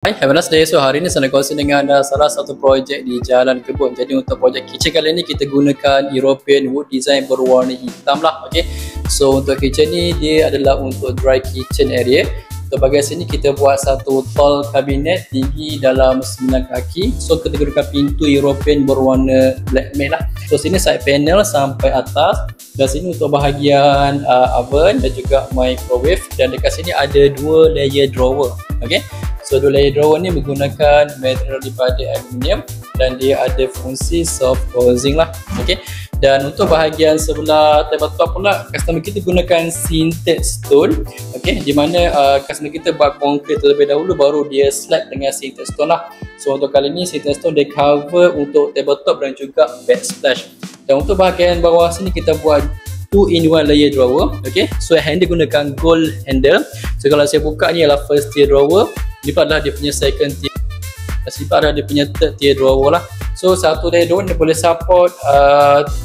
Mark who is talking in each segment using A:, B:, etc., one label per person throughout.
A: Hai, have a nice day. So hari ini saya nak kongsi dengan anda salah satu projek di Jalan Kebun. Jadi untuk projek kitchen kali ini kita gunakan European wood design berwarna hitam lah. Okay. So untuk kitchen ni dia adalah untuk dry kitchen area. Untuk bahagian sini kita buat satu tall kabinet tinggi dalam 9 kaki. So kita gunakan pintu European berwarna black matte lah. So sini side panel sampai atas. Dan sini untuk bahagian oven dan juga microwave. Dan dekat sini ada 2 layer drawer. Okay. So dua layer drawer ni menggunakan material daripada aluminium dan dia ada fungsi soft closing lah. Okay. Dan untuk bahagian sebelah tabletop pula customer kita gunakan sintered stone. Okay. Di mana customer kita buat konkrit terlebih dahulu baru dia slab dengan sintered stone lah. So untuk kali ni sintered stone dia cover untuk tabletop dan juga backsplash. Dan untuk bahagian bawah sini kita buat 2-in-1 layer drawer. Okay. So handle gunakan gold handle. So kalau saya buka ni adalah first tier drawer. Ini adalah dia punya second tier. Sini adalah dia punya third tier drawer lah. So satu layer drawer dia boleh support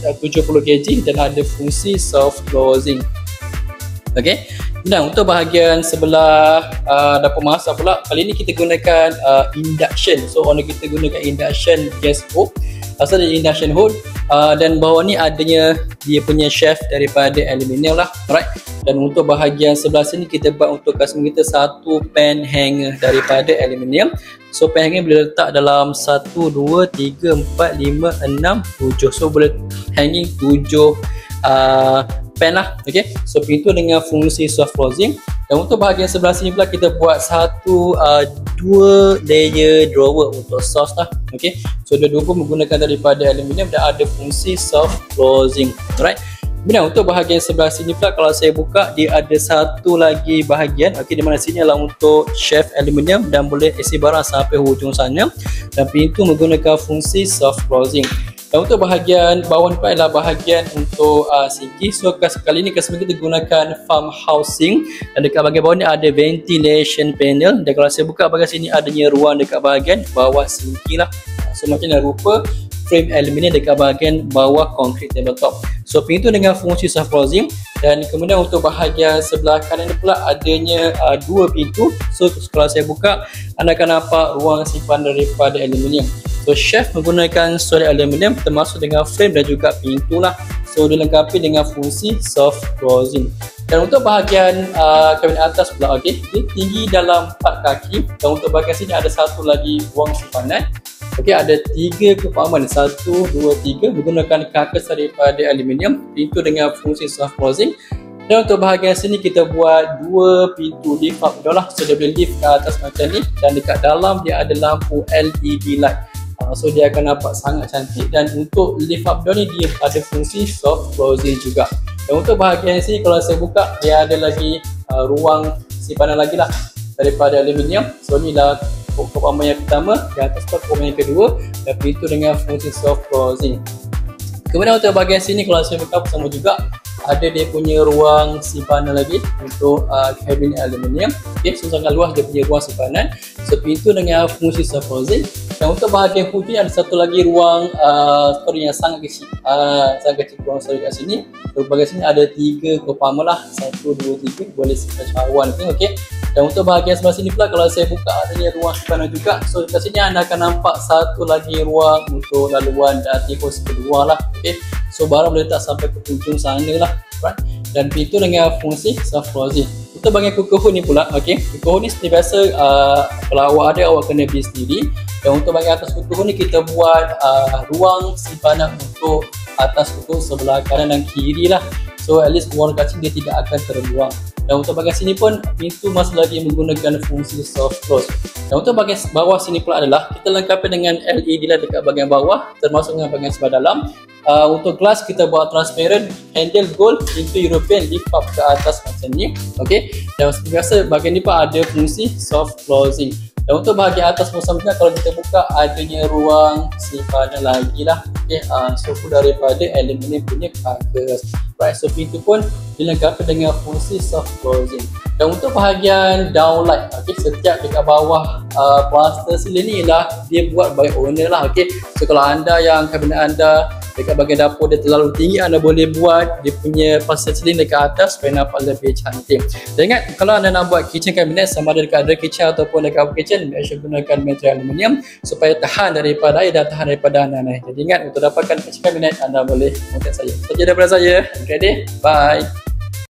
A: 70 kg dan ada fungsi soft closing. Okay. Dan untuk bahagian sebelah dapur masak pula, kali ni kita gunakan induction. So owner kita gunakan induction gas hood. Asal dia induction hood dan bawah ni adanya dia punya shaft daripada aluminium lah. Alright. Dan untuk bahagian sebelah sini kita buat untuk customer kita satu pan hanger daripada aluminium. So pan hanger boleh letak dalam 1, 2, 3, 4, 5, 6, 7. So boleh hanging 7 pan lah. Okay. So pintu dengan fungsi soft closing. Dan untuk bahagian sebelah sini pula kita buat satu 2 layer drawer untuk sauce lah. Okay. So dua-dua pun menggunakan daripada aluminium dan ada fungsi soft closing. Alright. Kemudian untuk bahagian sebelah sini pula kalau saya buka dia ada satu lagi bahagian. Okay, di mana sini adalah untuk shelf aluminium dan boleh isi barang sampai hujung sana. Dan pintu menggunakan fungsi soft closing. Dan untuk bahagian bawah ni pula adalah bahagian untuk sink. So kali ini customer kita gunakan farm housing. Dan dekat bahagian bawah ni ada ventilation panel. Dan kalau saya buka bahagian sini adanya ruang dekat bahagian bawah sink lah. So macam mana rupa frame aluminium dekat bahagian bawah concrete tabletop. So pintu dengan fungsi soft closing. Dan kemudian untuk bahagian sebelah kanan ni pula adanya 2 pintu. So kalau saya buka anda akan nampak ruang simpan daripada aluminium. So shaft menggunakan solid aluminium termasuk dengan frame dan juga pintu lah. So dilengkapi dengan fungsi soft closing. Dan untuk bahagian kabinet atas pula, okay, dia tinggi dalam 4 kaki. Dan untuk bahagian sini ada satu lagi ruang simpanan. Okey, ada 3 kepahaman, 1, 2, 3 menggunakan karkas daripada aluminium, pintu dengan fungsi soft closing. Dan untuk bahagian sini kita buat 2 pintu lift up door lah. So dia boleh lift ke atas macam ni dan dekat dalam dia ada lampu LED light. So dia akan nampak sangat cantik. Dan untuk lift up door ni dia ada fungsi soft closing juga. Dan untuk bahagian sini kalau saya buka dia ada lagi ruang simpanan lagi lah daripada aluminium. So ni lah kepahaman yang pertama, di atas tu kepahaman yang kedua dan pintu dengan fungsi soft closing. Kemudian untuk bahagian sini kalau saya buka bersama juga ada dia punya ruang simpanan lagi untuk kabinet aluminium. Okay, so sangat luas dia punya ruang simpanan. So pintu dengan fungsi soft closing. Dan untuk bahagian hujung ada satu lagi ruang storage yang sangat kecil. Sangat kecil ruang storage kat sini. So bahagian sini ada 3 kepahaman lah. 1, 2, 3 boleh simpan cawan. Okay. Dan untuk bahagian sebelah sini pula kalau saya buka adanya ruang simpanan juga. So kat sini anda akan nampak satu lagi ruang untuk laluan dan tikus kedua lah. Okay. So barang boleh letak sampai ke hujung sana lah. Right. Dan pintu dengan fungsi soft closing. Untuk bahagian cooker hood ni pula, okay, cooker hood ni seperti biasa kalau awak ada awak kena beli sendiri. Dan untuk bahagian atas cooker hood ni kita buat ruang simpanan untuk atas cooker sebelah kanan dan kiri lah. So at least warna kacang dia tidak akan terbuang. Dan untuk bahagian sini pun pintu masih lagi menggunakan fungsi soft close. Dan untuk bahagian bawah sini pula adalah kita lengkapi dengan LED light dekat bahagian bawah termasuk dengan bahagian sebelah dalam. Untuk glass kita buat transparent, handle gold, pintu European lift up ke atas macam ni. Okay. Dan seperti biasa bahagian ni pun ada fungsi soft closing. Dan untuk bahagian atas pun sama juga kalau kita buka adanya ruang simpanan lagi lah. Okay. So daripada aluminium punya karkas. Right. So pintu pun dilengkapi dengan fungsi soft closing. Dan untuk bahagian downlight, okay, setiap dekat bawah plaster ceiling ni lah dia buat by owner lah. Okay. So kalau anda yang kabinet anda dekat bahagian dapur dia terlalu tinggi, anda boleh buat dia punya pasal seling dekat atas supaya nampak lebih cantik. Dan ingat, kalau anda nak buat kitchen cabinet sama ada dekat dry kitchen ataupun dekat kitchen, make sure gunakan material aluminium supaya tahan daripada air dan tahan daripada anak-anak. Jadi ingat, untuk dapatkan kitchen cabinet anda boleh contact saya. Saja daripada saya. Okay, bye.